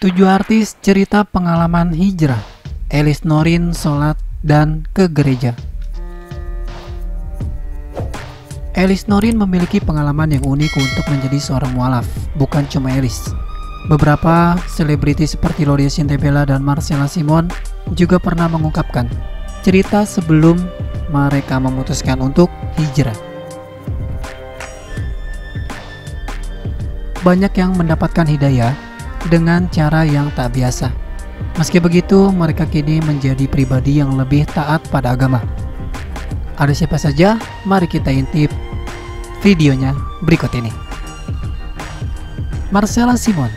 7 artis cerita pengalaman hijrah. Elis Norin sholat dan ke gereja. Elis Norin memiliki pengalaman yang unik untuk menjadi seorang mualaf. Bukan cuma Elis, beberapa selebriti seperti Laudya Chintya Bella dan Marcella Simone juga pernah mengungkapkan cerita sebelum mereka memutuskan untuk hijrah. Banyak yang mendapatkan hidayah dengan cara yang tak biasa. Meski begitu, mereka kini menjadi pribadi yang lebih taat pada agama. Ada siapa saja? Mari kita intip videonya berikut ini. Marcella Simone.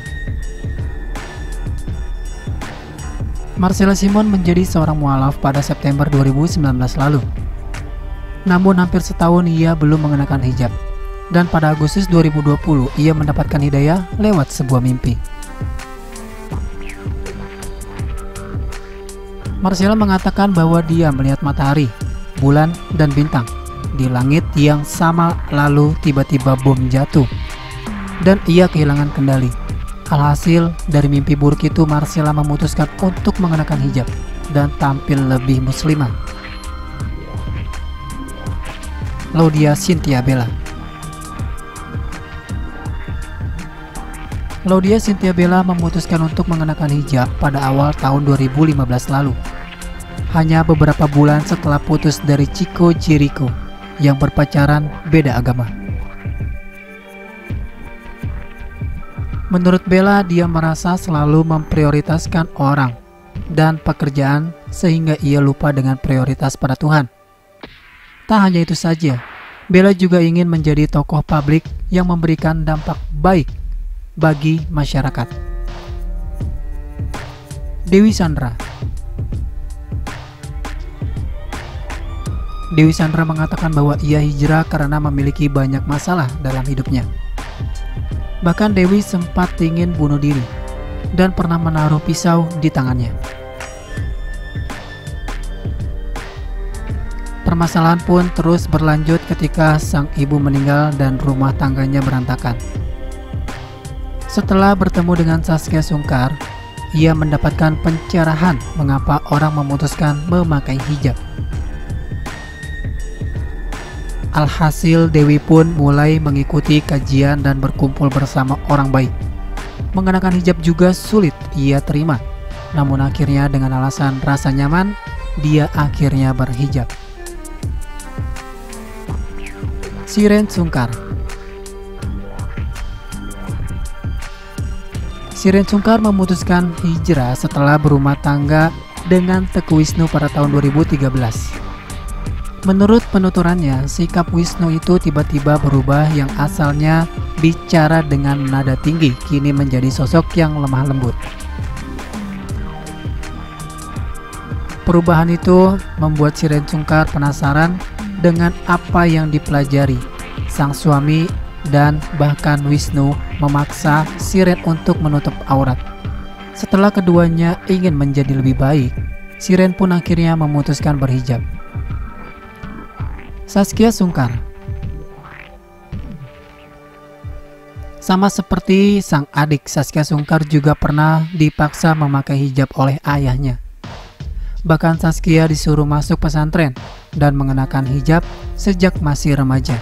Marcella Simone menjadi seorang mualaf pada September 2019 lalu. Namun hampir setahun ia belum mengenakan hijab. Dan pada Agustus 2020 ia mendapatkan hidayah lewat sebuah mimpi. Marcella mengatakan bahwa dia melihat matahari, bulan, dan bintang di langit yang sama, lalu tiba-tiba bom jatuh dan ia kehilangan kendali. Alhasil dari mimpi buruk itu, Marcella memutuskan untuk mengenakan hijab dan tampil lebih muslimah. Laudya Chintya Bella. Laudya Chintya Bella memutuskan untuk mengenakan hijab pada awal tahun 2015 lalu. Hanya beberapa bulan setelah putus dari Chico Jericho yang berpacaran beda agama. Menurut Bella, dia merasa selalu memprioritaskan orang dan pekerjaan sehingga ia lupa dengan prioritas pada Tuhan. Tak hanya itu saja, Bella juga ingin menjadi tokoh publik yang memberikan dampak baik bagi masyarakat. Dewi Sandra. Dewi Sandra mengatakan bahwa ia hijrah karena memiliki banyak masalah dalam hidupnya. Bahkan Dewi sempat ingin bunuh diri dan pernah menaruh pisau di tangannya. Permasalahan pun terus berlanjut ketika sang ibu meninggal dan rumah tangganya berantakan. Setelah bertemu dengan Zaskia Sungkar, ia mendapatkan pencerahan mengapa orang memutuskan memakai hijab. Alhasil Dewi pun mulai mengikuti kajian dan berkumpul bersama orang baik. Mengenakan hijab juga sulit ia terima, namun akhirnya dengan alasan rasa nyaman, dia akhirnya berhijab. Shireen Sungkar. Shireen Sungkar memutuskan hijrah setelah berumah tangga dengan Teuku Wisnu pada tahun 2013. Menurut penuturannya, sikap Wisnu itu tiba-tiba berubah, yang asalnya bicara dengan nada tinggi kini menjadi sosok yang lemah lembut. Perubahan itu membuat Shireen Sungkar penasaran dengan apa yang dipelajari sang suami, dan bahkan Wisnu memaksa Shireen untuk menutup aurat. Setelah keduanya ingin menjadi lebih baik, Shireen pun akhirnya memutuskan berhijab. Zaskia Sungkar. Sama seperti sang adik, Zaskia Sungkar juga pernah dipaksa memakai hijab oleh ayahnya. Bahkan Zaskia disuruh masuk pesantren dan mengenakan hijab sejak masih remaja.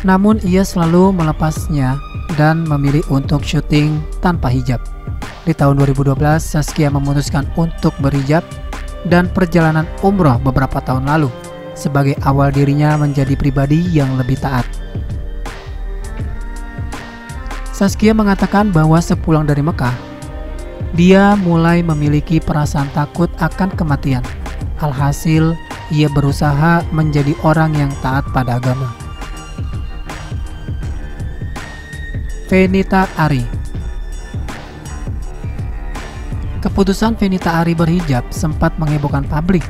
Namun ia selalu melepasnya dan memilih untuk syuting tanpa hijab. Di tahun 2012, Zaskia memutuskan untuk berhijab dan perjalanan umroh beberapa tahun lalu sebagai awal dirinya menjadi pribadi yang lebih taat. Zaskia mengatakan bahwa sepulang dari Mekah, dia mulai memiliki perasaan takut akan kematian. Alhasil, ia berusaha menjadi orang yang taat pada agama. Fenita Arie. Keputusan Fenita Arie berhijab sempat menghebohkan publik.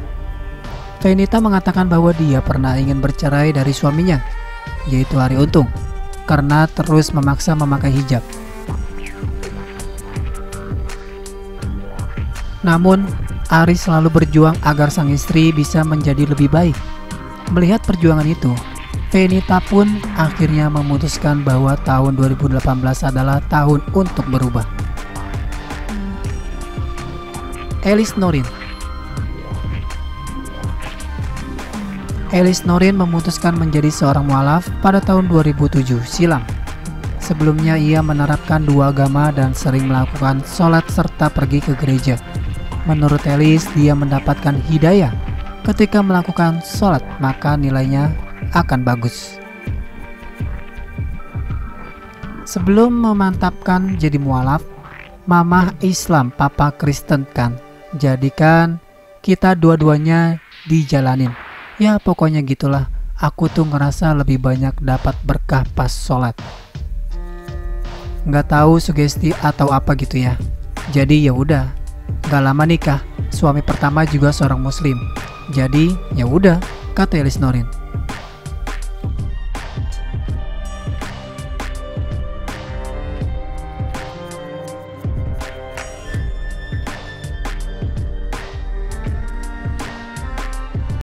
Fenita mengatakan bahwa dia pernah ingin bercerai dari suaminya, yaitu Arie Untung, karena terus memaksa memakai hijab. Namun, Arie selalu berjuang agar sang istri bisa menjadi lebih baik. Melihat perjuangan itu, Fenita pun akhirnya memutuskan bahwa tahun 2018 adalah tahun untuk berubah. Elis Norin. Elis Norin memutuskan menjadi seorang mualaf pada tahun 2007 silam. Sebelumnya ia menerapkan dua agama dan sering melakukan sholat serta pergi ke gereja. Menurut Elis, dia mendapatkan hidayah. Ketika melakukan sholat, maka nilainya akan bagus. Sebelum memantapkan jadi mualaf, Mamah Islam, Papa Kristen kan. Jadikan kita dua-duanya dijalanin. Ya pokoknya gitulah. Aku tuh ngerasa lebih banyak dapat berkah pas sholat. Nggak tahu sugesti atau apa gitu ya. Jadi ya udah. Gak lama nikah. Suami pertama juga seorang muslim. Jadi ya udah, kata Elis Norin.